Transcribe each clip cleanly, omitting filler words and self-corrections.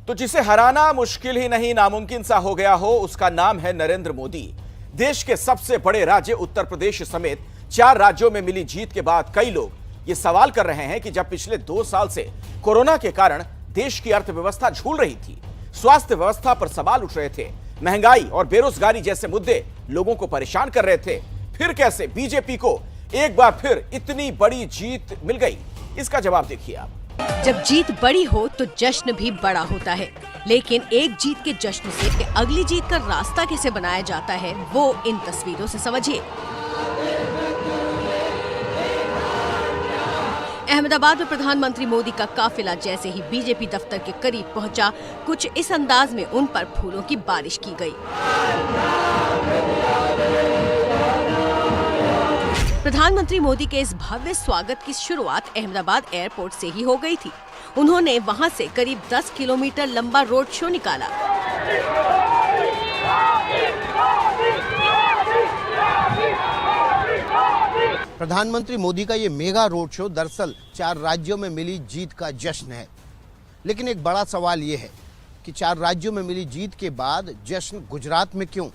तो जिसे हराना मुश्किल ही नहीं नामुमकिन सा हो गया हो, उसका नाम है नरेंद्र मोदी। देश के सबसे बड़े राज्य उत्तर प्रदेश समेत 4 राज्यों में मिली जीत के बाद कई लोग ये सवाल कर रहे हैं कि जब पिछले 2 साल से कोरोना के कारण देश की अर्थव्यवस्था झूल रही थी, स्वास्थ्य व्यवस्था पर सवाल उठ रहे थे, महंगाई और बेरोजगारी जैसे मुद्दे लोगों को परेशान कर रहे थे, फिर कैसे बीजेपी को एक बार फिर इतनी बड़ी जीत मिल गई? इसका जवाब देखिए आप। जब जीत बड़ी हो तो जश्न भी बड़ा होता है, लेकिन एक जीत के जश्न से अगली जीत का रास्ता कैसे बनाया जाता है वो इन तस्वीरों से समझिए। अहमदाबाद में प्रधानमंत्री मोदी का काफिला जैसे ही बीजेपी दफ्तर के करीब पहुंचा, कुछ इस अंदाज में उन पर फूलों की बारिश की गई। प्रधानमंत्री मोदी के इस भव्य स्वागत की शुरुआत अहमदाबाद एयरपोर्ट से ही हो गई थी। उन्होंने वहां से करीब 10 किलोमीटर लंबा रोड शो निकाला। प्रधानमंत्री मोदी का ये मेगा रोड शो दरअसल 4 राज्यों में मिली जीत का जश्न है। लेकिन एक बड़ा सवाल ये है कि 4 राज्यों में मिली जीत के बाद जश्न गुजरात में क्यों?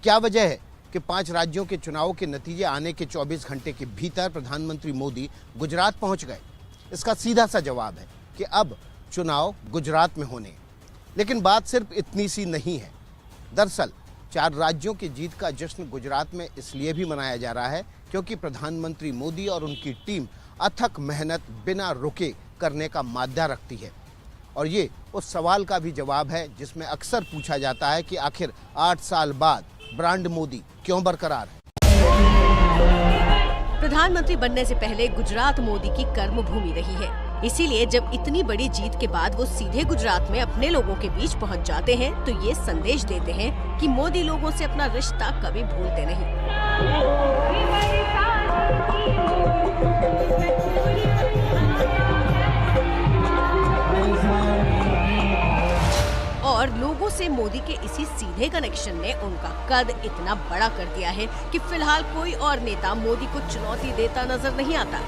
क्या वजह है कि 5 राज्यों के चुनाव के नतीजे आने के 24 घंटे के भीतर प्रधानमंत्री मोदी गुजरात पहुंच गए? इसका सीधा सा जवाब है कि अब चुनाव गुजरात में होने। लेकिन बात सिर्फ इतनी सी नहीं है। दरअसल 4 राज्यों की जीत का जश्न गुजरात में इसलिए भी मनाया जा रहा है क्योंकि प्रधानमंत्री मोदी और उनकी टीम अथक मेहनत बिना रुके करने का माद्दा रखती है। और ये उस सवाल का भी जवाब है जिसमें अक्सर पूछा जाता है कि आखिर 8 साल बाद ब्रांड मोदी क्यों बरकरार है? प्रधानमंत्री बनने से पहले गुजरात मोदी की कर्मभूमि रही है। इसीलिए जब इतनी बड़ी जीत के बाद वो सीधे गुजरात में अपने लोगों के बीच पहुंच जाते हैं तो ये संदेश देते हैं कि मोदी लोगों से अपना रिश्ता कभी भूलते नहीं। और लोगों से मोदी के इसी सीधे कनेक्शन ने उनका कद इतना बड़ा कर दिया है कि फिलहाल कोई और नेता मोदी को चुनौती देता नजर नहीं आता।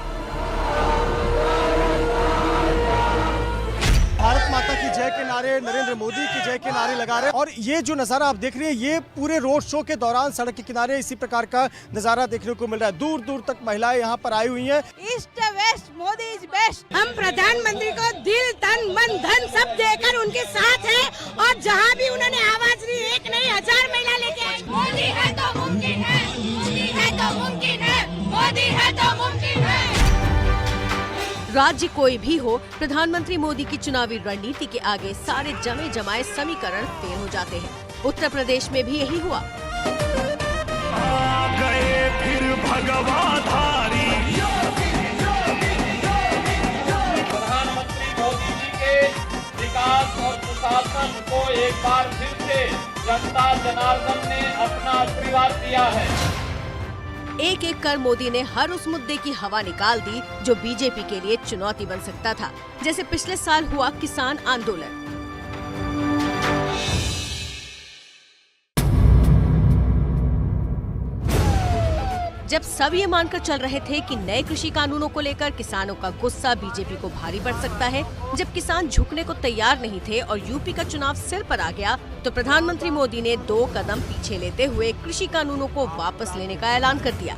भारत माता की जय के नारे, नरेंद्र मोदी की जय के नारे लगा रहे हैं। और ये जो नज़ारा आप देख रहे हैं, ये पूरे रोड शो के दौरान सड़क के किनारे इसी प्रकार का नज़ारा देखने को मिल रहा है। दूर दूर तक महिलाएं यहाँ पर आई हुई हैं। East west Modi is best. हम प्रधानमंत्री को दिल तन मन धन सब देकर उनके साथ हैं और जहाँ भी उन्होंने आवाज दी, 1 नहीं 1000 महिला लेके आए। मोदी है तो मुमकिन है, मोदी है तो मुमकिन है, मोदी है तो मुमकिन है। राज्य कोई भी हो, प्रधानमंत्री मोदी की चुनावी रणनीति के आगे सारे जमे जमाए समीकरण फेल हो जाते हैं। उत्तर प्रदेश में भी यही हुआ। आ गए फिर भगवाधारी। प्रधानमंत्री मोदी जी के विकास और सुशासन को एक बार फिर से जनता जनार्दन ने अपना आशीर्वाद दिया है। एक एक कर मोदी ने हर उस मुद्दे की हवा निकाल दी जो बीजेपी के लिए चुनौती बन सकता था, जैसे पिछले साल हुआ किसान आंदोलन। जब सब ये मानकर चल रहे थे कि नए कृषि कानूनों को लेकर किसानों का गुस्सा बीजेपी को भारी पड़ सकता है, जब किसान झुकने को तैयार नहीं थे और यूपी का चुनाव सिर पर आ गया, तो प्रधानमंत्री मोदी ने 2 कदम पीछे लेते हुए कृषि कानूनों को वापस लेने का ऐलान कर दिया।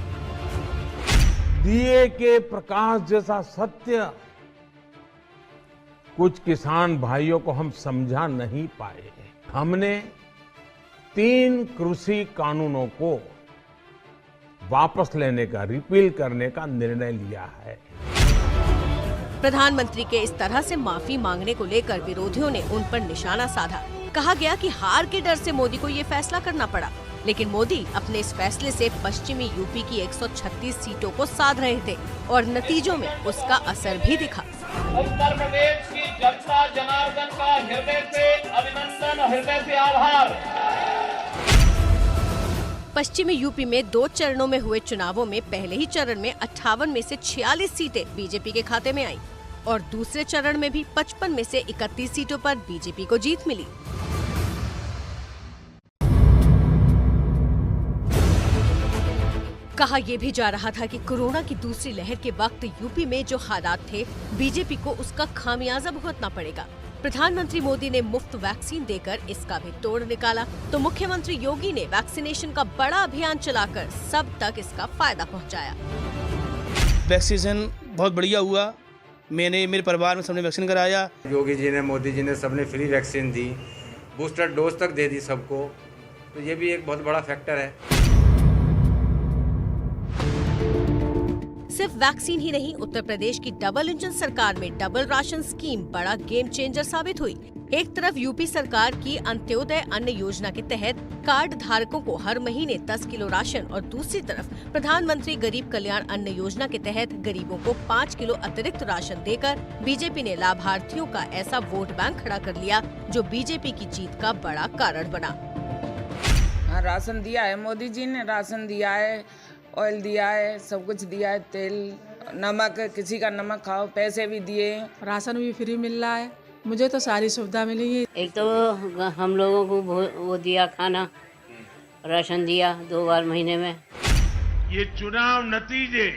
दिए के प्रकाश जैसा सत्य कुछ किसान भाइयों को हम समझा नहीं पाए। हमने 3 कृषि कानूनों को वापस लेने का, रिपील करने का निर्णय लिया है। प्रधानमंत्री के इस तरह से माफी मांगने को लेकर विरोधियों ने उन पर निशाना साधा। कहा गया कि हार के डर से मोदी को ये फैसला करना पड़ा, लेकिन मोदी अपने इस फैसले से पश्चिमी यूपी की 136 सीटों को साध रहे थे और नतीजों में उसका असर भी दिखा। उत्तर प्रदेश की जनता जनार्दन का हृदय से अभिनंदन, हृदय से आभार। पश्चिमी यूपी में 2 चरणों में हुए चुनावों में पहले ही चरण में 58 में से 46 सीटें बीजेपी के खाते में आई और दूसरे चरण में भी 55 में से 31 सीटों पर बीजेपी को जीत मिली। कहा यह भी जा रहा था कि कोरोना की दूसरी लहर के वक्त यूपी में जो हालात थे, बीजेपी को उसका खामियाजा भुगतना पड़ेगा। प्रधानमंत्री मोदी ने मुफ्त वैक्सीन देकर इसका भी तोड़ निकाला, तो मुख्यमंत्री योगी ने वैक्सीनेशन का बड़ा अभियान चलाकर सब तक इसका फायदा पहुंचाया। वैक्सीनेशन बहुत बढ़िया हुआ। मैंने, मेरे परिवार में सबने वैक्सीन कराया। योगी जी ने, मोदी जी ने सबने फ्री वैक्सीन दी, बूस्टर डोज तक दे दी सबको, तो ये भी एक बहुत बड़ा फैक्टर है। सिर्फ वैक्सीन ही नहीं, उत्तर प्रदेश की डबल इंजन सरकार में डबल राशन स्कीम बड़ा गेम चेंजर साबित हुई। एक तरफ यूपी सरकार की अंत्योदय अन्न योजना के तहत कार्ड धारकों को हर महीने 10 किलो राशन और दूसरी तरफ प्रधानमंत्री गरीब कल्याण अन्न योजना के तहत गरीबों को 5 किलो अतिरिक्त राशन देकर बीजेपी ने लाभार्थियों का ऐसा वोट बैंक खड़ा कर लिया जो बीजेपी की जीत का बड़ा कारण बना। हाँ, राशन दिया है, मोदी जी ने राशन दिया है, ऑयल दिया है, सब कुछ दिया है, तेल, नमक, किसी का नमक खाओ, पैसे भी दिए, राशन भी फ्री मिल रहा है। मुझे तो सारी सुविधा मिली है। एक तो हम लोगों को वो दिया, खाना, राशन दिया 2 बार महीने में। ये चुनाव नतीजे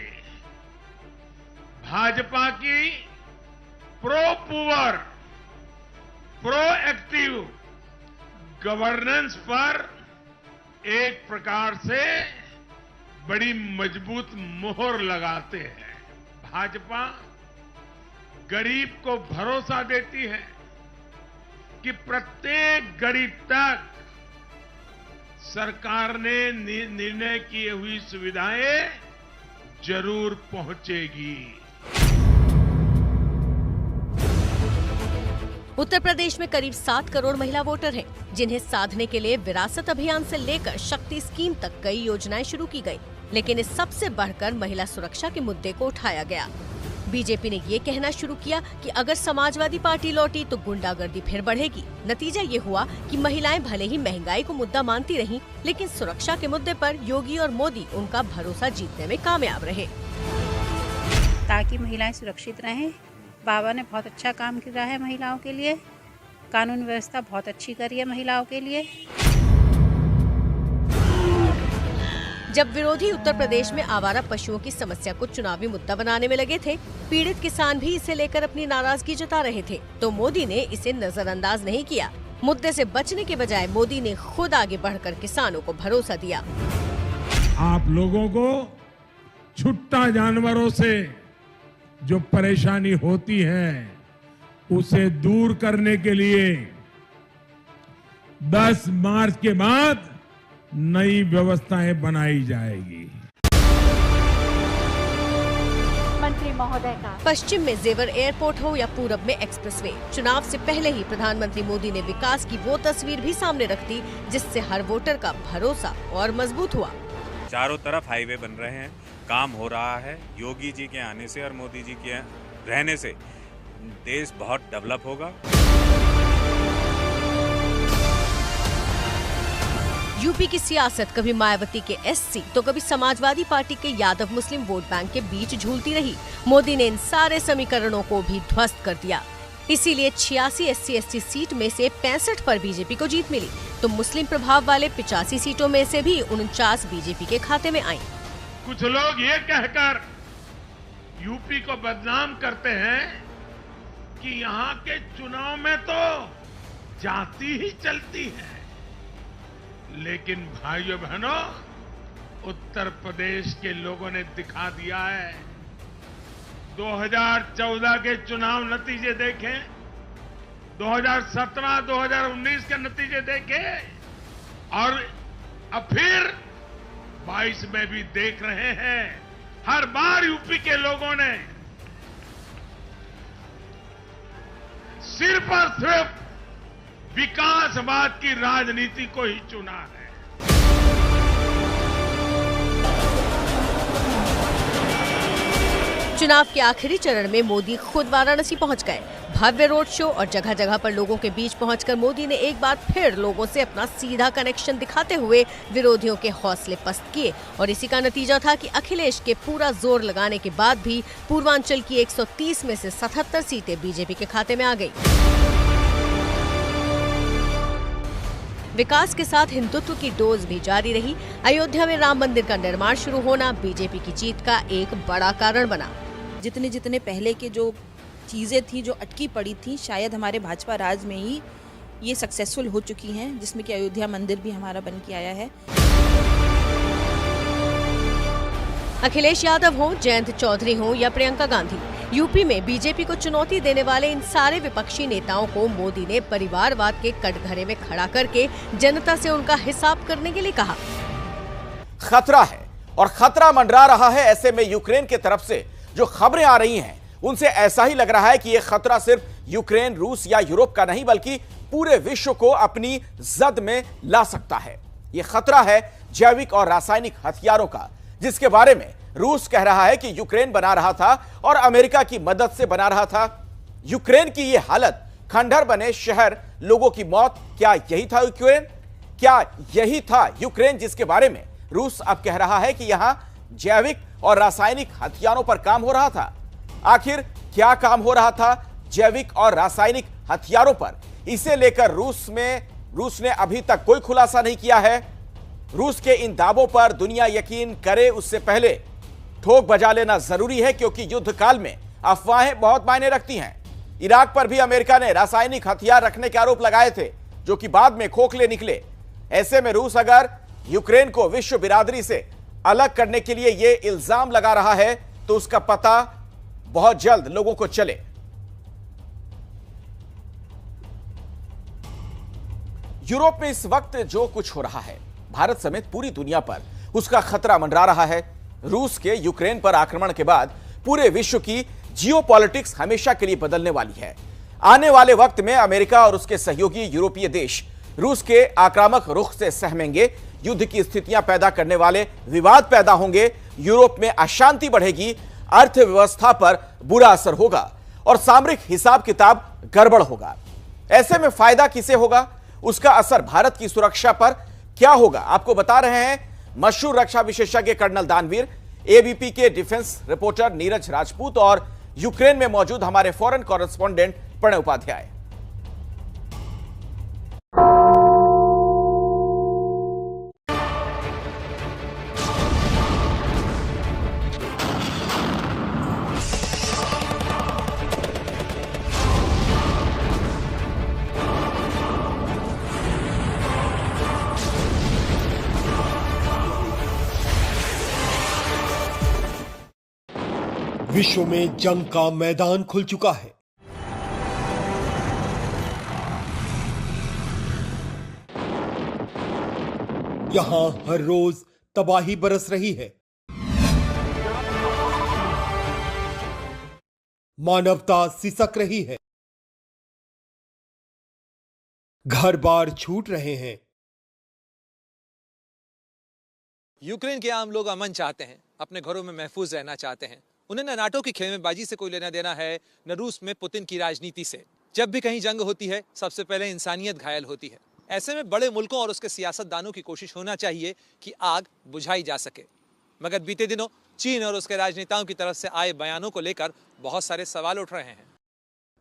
भाजपा की pro poor, pro active governance पर एक प्रकार से बड़ी मजबूत मोहर लगाते हैं। भाजपा गरीब को भरोसा देती है कि प्रत्येक गरीब तक सरकार ने निर्णय की हुई सुविधाएं जरूर पहुंचेगी। उत्तर प्रदेश में करीब 7 करोड़ महिला वोटर हैं, जिन्हें साधने के लिए विरासत अभियान से लेकर शक्ति स्कीम तक कई योजनाएं शुरू की गई, लेकिन इस सबसे बढ़कर महिला सुरक्षा के मुद्दे को उठाया गया। बीजेपी ने ये कहना शुरू किया कि अगर समाजवादी पार्टी लौटी तो गुंडागर्दी फिर बढ़ेगी। नतीजा ये हुआ कि महिलाएं भले ही महंगाई को मुद्दा मानती रहीं, लेकिन सुरक्षा के मुद्दे पर योगी और मोदी उनका भरोसा जीतने में कामयाब रहे। ताकि महिलाएं सुरक्षित रहें, बाबा ने बहुत अच्छा काम किया है महिलाओं के लिए, कानून व्यवस्था बहुत अच्छी करी है महिलाओं के लिए। जब विरोधी उत्तर प्रदेश में आवारा पशुओं की समस्या को चुनावी मुद्दा बनाने में लगे थे, पीड़ित किसान भी इसे लेकर अपनी नाराजगी जता रहे थे, तो मोदी ने इसे नजरअंदाज नहीं किया। मुद्दे से बचने के बजाय मोदी ने खुद आगे बढ़कर किसानों को भरोसा दिया। आप लोगों को छुट्टा जानवरों से जो परेशानी होती है उसे दूर करने के लिए 10 मार्च के बाद नई व्यवस्थाएं बनाई जाएगी। मंत्री महोदय का पश्चिम में जेवर एयरपोर्ट हो या पूरब में एक्सप्रेसवे, चुनाव से पहले ही प्रधानमंत्री मोदी ने विकास की वो तस्वीर भी सामने रख दी जिससे हर वोटर का भरोसा और मजबूत हुआ। चारों तरफ हाईवे बन रहे हैं, काम हो रहा है। योगी जी के आने से और मोदी जी के रहने से देश बहुत डेवलप होगा। यूपी की सियासत कभी मायावती के एससी तो कभी समाजवादी पार्टी के यादव मुस्लिम वोट बैंक के बीच झूलती रही। मोदी ने इन सारे समीकरणों को भी ध्वस्त कर दिया। इसीलिए 86 SC/ST सीट में से 65 पर बीजेपी को जीत मिली, तो मुस्लिम प्रभाव वाले 85 सीटों में से भी 49 बीजेपी के खाते में आई। कुछ लोग ये कहकर यूपी को बदनाम करते हैं कि यहाँ के चुनाव में तो जाति ही चलती है, लेकिन भाइयों बहनों, उत्तर प्रदेश के लोगों ने दिखा दिया है। 2014 के चुनाव नतीजे देखें, 2017, 2019 के नतीजे देखें, और अब फिर 22 में भी देख रहे हैं। हर बार यूपी के लोगों ने सिर्फ और सिर्फ विकासवाद की राजनीति को ही चुना है। चुनाव के आखिरी चरण में मोदी खुद वाराणसी पहुंच गए। भव्य रोड शो और जगह जगह पर लोगों के बीच पहुंचकर मोदी ने एक बार फिर लोगों से अपना सीधा कनेक्शन दिखाते हुए विरोधियों के हौसले पस्त किए, और इसी का नतीजा था कि अखिलेश के पूरा जोर लगाने के बाद भी पूर्वांचल की 130 में से 77 सीटें बीजेपी के खाते में आ गई। विकास के साथ हिंदुत्व की डोज भी जारी रही। अयोध्या में राम मंदिर का निर्माण शुरू होना बीजेपी की जीत का एक बड़ा कारण बना। जितने पहले के जो चीज़ें थी जो अटकी पड़ी थी, शायद हमारे भाजपा राज में ही ये सक्सेसफुल हो चुकी हैं, जिसमें कि अयोध्या मंदिर भी हमारा बन के आया है। अखिलेश यादव हो, जयंत चौधरी हो या प्रियंका गांधी, यूपी में बीजेपी को चुनौती देने वाले इन सारे विपक्षी नेताओं को मोदी ने परिवारवाद के कटघरे में खड़ा करके जनता से उनका हिसाब करने के लिए कहा। खतरा है और खतरा मंडरा रहा है। ऐसे में यूक्रेन की तरफ से जो खबरें आ रही हैं उनसे ऐसा ही लग रहा है कि यह खतरा सिर्फ यूक्रेन, रूस या यूरोप का नहीं बल्कि पूरे विश्व को अपनी जद में ला सकता है। यह खतरा है जैविक और रासायनिक हथियारों का, जिसके बारे में रूस कह रहा है कि यूक्रेन बना रहा था और अमेरिका की मदद से बना रहा था। यूक्रेन की यह हालत, खंडहर बने शहर, लोगों की मौत, क्या यही था यूक्रेन? क्या यही था यूक्रेन जिसके बारे में रूस अब कह रहा है कि यहां जैविक और रासायनिक हथियारों पर काम हो रहा था? आखिर क्या काम हो रहा था जैविक और रासायनिक हथियारों पर? इसे लेकर रूस ने अभी तक कोई खुलासा नहीं किया है। रूस के इन दावों पर दुनिया यकीन करे उससे पहले ठोक बजा लेना जरूरी है, क्योंकि युद्ध काल में अफवाहें बहुत मायने रखती हैं। इराक पर भी अमेरिका ने रासायनिक हथियार रखने के आरोप लगाए थे, जो कि बाद में खोखले निकले। ऐसे में रूस अगर यूक्रेन को विश्व बिरादरी से अलग करने के लिए यह इल्जाम लगा रहा है तो उसका पता बहुत जल्द लोगों को चले। यूरोप में इस वक्त जो कुछ हो रहा है, भारत समेत पूरी दुनिया पर उसका खतरा मंडरा रहा है। रूस के यूक्रेन पर आक्रमण के बाद पूरे विश्व की जियोपॉलिटिक्स हमेशा के लिए बदलने वाली है। आने वाले वक्त में अमेरिका और उसके सहयोगी यूरोपीय देश रूस के आक्रामक रुख से सहमेंगे। युद्ध की स्थितियां पैदा करने वाले विवाद पैदा होंगे, यूरोप में अशांति बढ़ेगी, अर्थव्यवस्था पर बुरा असर होगा और सामरिक हिसाब किताब गड़बड़ होगा। ऐसे में फायदा किसे होगा? उसका असर भारत की सुरक्षा पर क्या होगा? आपको बता रहे हैं मशहूर रक्षा विशेषज्ञ कर्नल दानवीर, एबीपी के डिफेंस रिपोर्टर नीरज राजपूत और यूक्रेन में मौजूद हमारे फॉरेन कॉरेस्पॉन्डेंट प्रणय उपाध्याय। विश्व में जंग का मैदान खुल चुका है। यहां हर रोज तबाही बरस रही है। मानवता सिसक रही है। घर बार छूट रहे हैं। यूक्रेन के आम लोग अमन चाहते हैं, अपने घरों में महफूज रहना चाहते हैं। उन्हें न नाटो की खेमेबाजी से कोई लेना देना है, न रूस में पुतिन की राजनीति से। जब भी कहीं जंग होती है, सबसे पहले इंसानियत घायल होती है। ऐसे में बड़े मुल्कों और उसके सियासतदानों की कोशिश होना चाहिए कि आग बुझाई जा सके। मगर बीते दिनों चीन और उसके राजनेताओं की तरफ से आए बयानों को लेकर बहुत सारे सवाल उठ रहे हैं।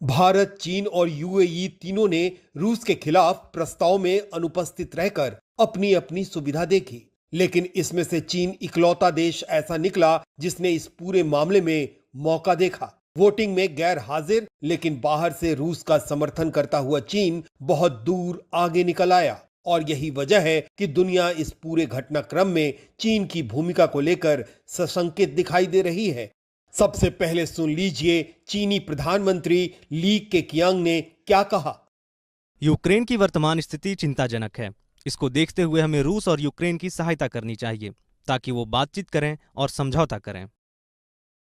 भारत, चीन और यूएई तीनों ने रूस के खिलाफ प्रस्ताव में अनुपस्थित रहकर अपनी अपनी सुविधा देखी, लेकिन इसमें से चीन इकलौता देश ऐसा निकला जिसने इस पूरे मामले में मौका देखा। वोटिंग में गैर हाजिर, लेकिन बाहर से रूस का समर्थन करता हुआ चीन बहुत दूर आगे निकल आया। और यही वजह है कि दुनिया इस पूरे घटनाक्रम में चीन की भूमिका को लेकर सशंकित दिखाई दे रही है। सबसे पहले सुन लीजिए चीनी प्रधानमंत्री ली केकियांग ने क्या कहा। यूक्रेन की वर्तमान स्थिति चिंताजनक है। इसको देखते हुए हमें रूस और यूक्रेन की सहायता करनी चाहिए ताकि वो बातचीत करें और समझौता करें।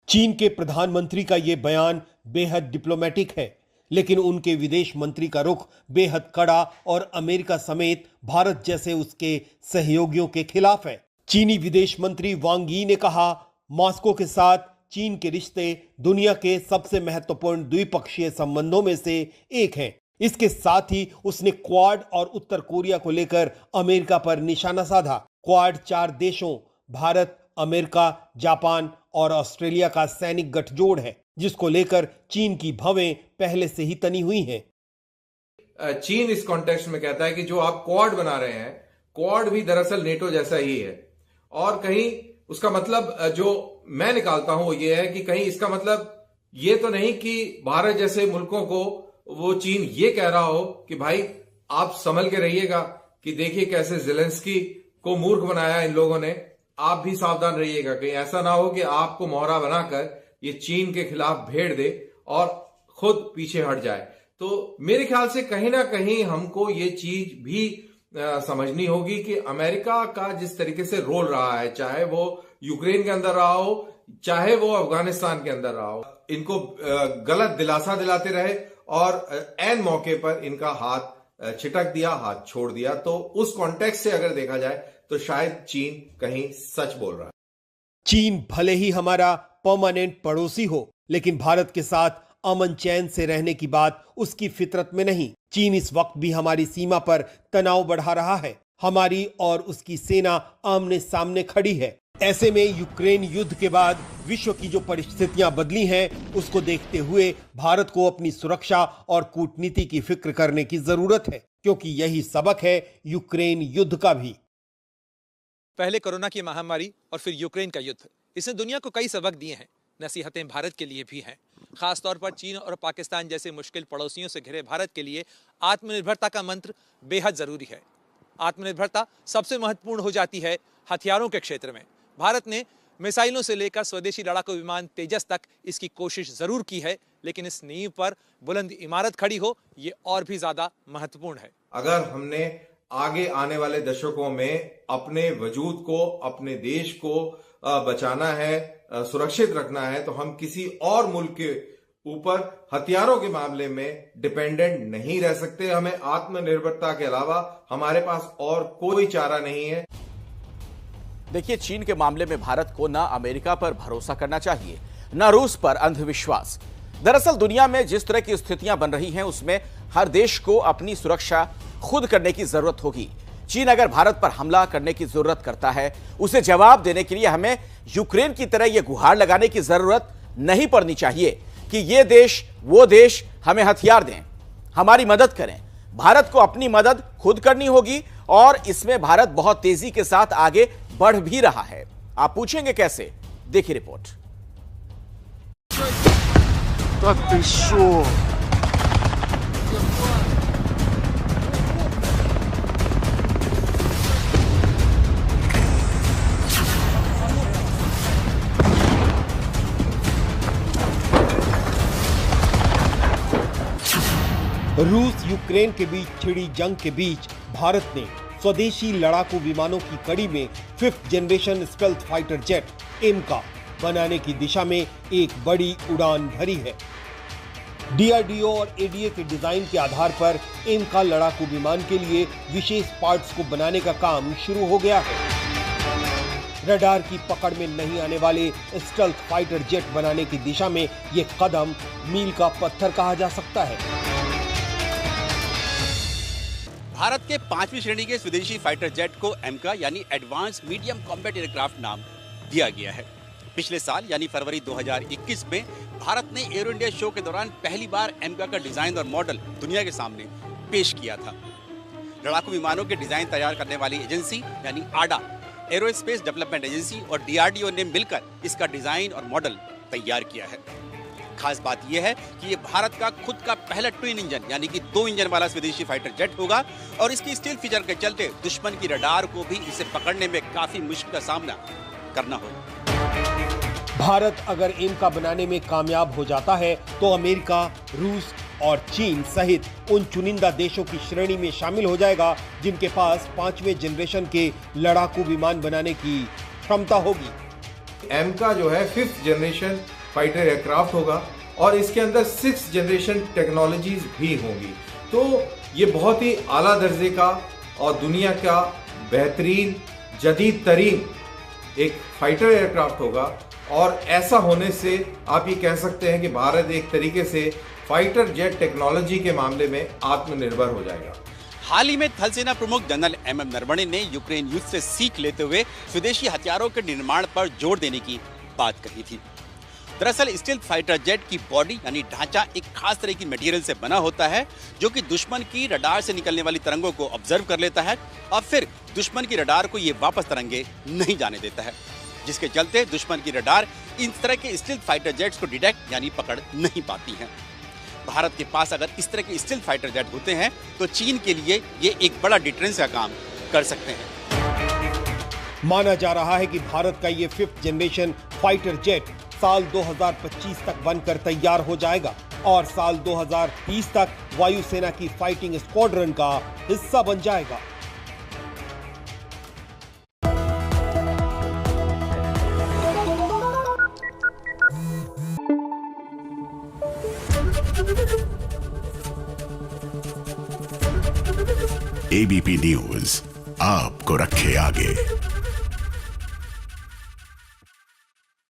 चीन के प्रधानमंत्री का ये बयान बेहद डिप्लोमेटिक है, लेकिन उनके विदेश मंत्री का रुख बेहद कड़ा और अमेरिका समेत भारत जैसे उसके सहयोगियों के खिलाफ है। चीनी विदेश मंत्री वांग यी ने कहा, मॉस्को के साथ चीन के रिश्ते दुनिया के सबसे महत्वपूर्ण द्विपक्षीय संबंधों में से एक हैं। इसके साथ ही उसने क्वाड और उत्तर कोरिया को लेकर अमेरिका पर निशाना साधा। क्वाड 4 देशों भारत, अमेरिका, जापान और ऑस्ट्रेलिया का सैनिक गठजोड़ है, जिसको लेकर चीन की भवें पहले से ही तनी हुई हैं। चीन इस कॉन्टेक्स्ट में कहता है कि जो आप क्वाड बना रहे हैं, क्वाड भी दरअसल नेटो जैसा ही है। और कहीं उसका मतलब जो मैं निकालता हूं वो ये है कि कहीं इसका मतलब ये तो नहीं कि भारत जैसे मुल्कों को वो चीन ये कह रहा हो कि भाई आप संभल के रहिएगा, कि देखिए कैसे ज़ेलेंस्की को मूर्ख बनाया इन लोगों ने, आप भी सावधान रहिएगा, कहीं ऐसा ना हो कि आपको मोहरा बनाकर ये चीन के खिलाफ भेड़ दे और खुद पीछे हट जाए। तो मेरे ख्याल से कहीं ना कहीं हमको ये चीज भी समझनी होगी कि अमेरिका का जिस तरीके से रोल रहा है, चाहे वो यूक्रेन के अंदर रहा हो, चाहे वो अफगानिस्तान के अंदर रहा हो, इनको गलत दिलासा दिलाते रहे और ऐन मौके पर इनका हाथ छिटक दिया, हाथ छोड़ दिया। तो उस कॉन्टेक्स्ट से अगर देखा जाए तो शायद चीन कहीं सच बोल रहा है। चीन भले ही हमारा परमानेंट पड़ोसी हो, लेकिन भारत के साथ अमन चैन से रहने की बात उसकी फितरत में नहीं। चीन इस वक्त भी हमारी सीमा पर तनाव बढ़ा रहा है। हमारी और उसकी सेना आमने सामने खड़ी है। ऐसे में यूक्रेन युद्ध के बाद विश्व की जो परिस्थितियां बदली हैं, उसको देखते हुए भारत को अपनी सुरक्षा और कूटनीति की फिक्र करने की जरूरत है, क्योंकि यही सबक है यूक्रेन युद्ध का भी। पहले कोरोना की महामारी और फिर यूक्रेन का युद्ध, इसने दुनिया को कई सबक दिए हैं। नसीहतें भारत के लिए भी हैं। खासतौर पर चीन और पाकिस्तान जैसे मुश्किल पड़ोसियों से घिरे भारत के लिए आत्मनिर्भरता का मंत्र बेहद जरूरी है। आत्मनिर्भरता सबसे महत्वपूर्ण हो जाती है हथियारों के क्षेत्र में। भारत ने मिसाइलों से लेकर स्वदेशी लड़ाकू विमान तेजस तक इसकी कोशिश जरूर की है, लेकिन इस नींव पर बुलंद इमारत खड़ी हो, ये और भी ज्यादा महत्वपूर्ण है। अगर हमने आगे आने वाले दशकों में अपने वजूद को, अपने देश को बचाना है, सुरक्षित रखना है, तो हम किसी और मुल्क के ऊपर हथियारों के मामले में डिपेंडेंट नहीं रह सकते। हमें आत्मनिर्भरता के अलावा हमारे पास और कोई चारा नहीं है। देखिए, चीन के मामले में भारत को ना अमेरिका पर भरोसा करना चाहिए, ना रूस पर अंधविश्वास। दरअसल दुनिया में जिस तरह की स्थितियां बन रही हैं, उसमें हर देश को अपनी सुरक्षा खुद करने की जरूरत होगी। चीन अगर भारत पर हमला करने की जरूरत करता है, उसे जवाब देने के लिए हमें यूक्रेन की तरह यह गुहार लगाने की जरूरत नहीं पड़नी चाहिए कि ये देश वो देश हमें हथियार दें, हमारी मदद करें। भारत को अपनी मदद खुद करनी होगी और इसमें भारत बहुत तेजी के साथ आगे बढ़ भी रहा है। आप पूछेंगे कैसे? देखिए रिपोर्ट। रूस यूक्रेन के बीच छिड़ी जंग के बीच भारत ने स्वदेशी लड़ाकू विमानों की कड़ी में 5th generation stealth fighter jet AMCA बनाने की दिशा में एक बड़ी उड़ान भरी है। डीआरडीओ और एडीए के डिजाइन के आधार पर एमका लड़ाकू विमान के लिए विशेष पार्ट्स को बनाने का काम शुरू हो गया है। रडार की पकड़ में नहीं आने वाले स्टेल्थ फाइटर जेट बनाने की दिशा में ये कदम मील का पत्थर कहा जा सकता है। भारत के 5वीं श्रेणी के स्वदेशी फाइटर जेट को एमका यानी एडवांस मीडियम कॉम्बैट एयरक्राफ्ट नाम दिया गया है। पिछले साल यानी फरवरी 2021 में भारत ने एरो इंडिया शो के दौरान पहली बार एमका का डिजाइन और मॉडल दुनिया के सामने पेश किया था। लड़ाकू विमानों के डिजाइन तैयार करने वाली एजेंसी यानी आडा, एरोस्पेस डेवलपमेंट एजेंसी और डीआरडीओ ने मिलकर इसका डिजाइन और मॉडल तैयार किया है। खास बात यह है कि ये भारत का खुद का पहला ट्विन इंजन यानी कि 2 इंजन वाला स्वदेशी फाइटर जेट होगा और इसकी स्टील फीचर के चलते दुश्मन की रडार को भी इसे पकड़ने में काफी मुश्किल का सामना करना होगा। भारत अगर एमका बनाने में कामयाब हो जाता है तो अमेरिका, रूस और चीन सहित उन चुनिंदा देशों की श्रेणी में शामिल हो जाएगा जिनके पास 5वें जनरेशन के लड़ाकू विमान बनाने की क्षमता होगी। एमका जो है 5th जनरेशन फाइटर एयरक्राफ्ट होगा और इसके अंदर 6th जनरेशन टेक्नोलॉजीज भी होंगी। तो ये बहुत ही आला दर्जे का और दुनिया का बेहतरीन जदीद तरीन एक फाइटर एयरक्राफ्ट होगा और ऐसा होने से आप ये कह सकते हैं कि भारत एक तरीके से फाइटर जेट टेक्नोलॉजी के मामले में आत्मनिर्भर हो जाएगा। हाल ही में थल सेना प्रमुख जनरल एमएम नरवणे ने यूक्रेन युद्ध से सीख लेते हुए स्वदेशी हथियारों के निर्माण पर जोर देने की बात कही थी। दरअसल स्टील्थ फाइटर जेट की बॉडी यानी ढांचा एक खास तरह की मटेरियल से बना होता है जो कि दुश्मन की रडार से निकलने वाली तरंगों को ऑब्जर्व कर लेता है और फिर दुश्मन की रडार को ये वापस तरंगे नहीं जाने देता है, जिसके चलते दुश्मन की रडार इन तरह के स्टील्थ फाइटर जेट्स को डिटेक्ट यानी पकड़ नहीं पाती हैं। भारत के पास अगर इस तरह के स्टील्थ फाइटर जेट होते हैं तो चीन के लिए ये एक बड़ा डिटरेंस का काम कर सकते हैं। माना जा रहा है कि भारत का ये 5th जनरेशन फाइटर जेट साल 2025 तक बनकर तैयार हो जाएगा और साल 2030 तक वायुसेना की फाइटिंग स्क्वाड्रन का हिस्सा बन जाएगा। एबीपी न्यूज आपको रखे आगे।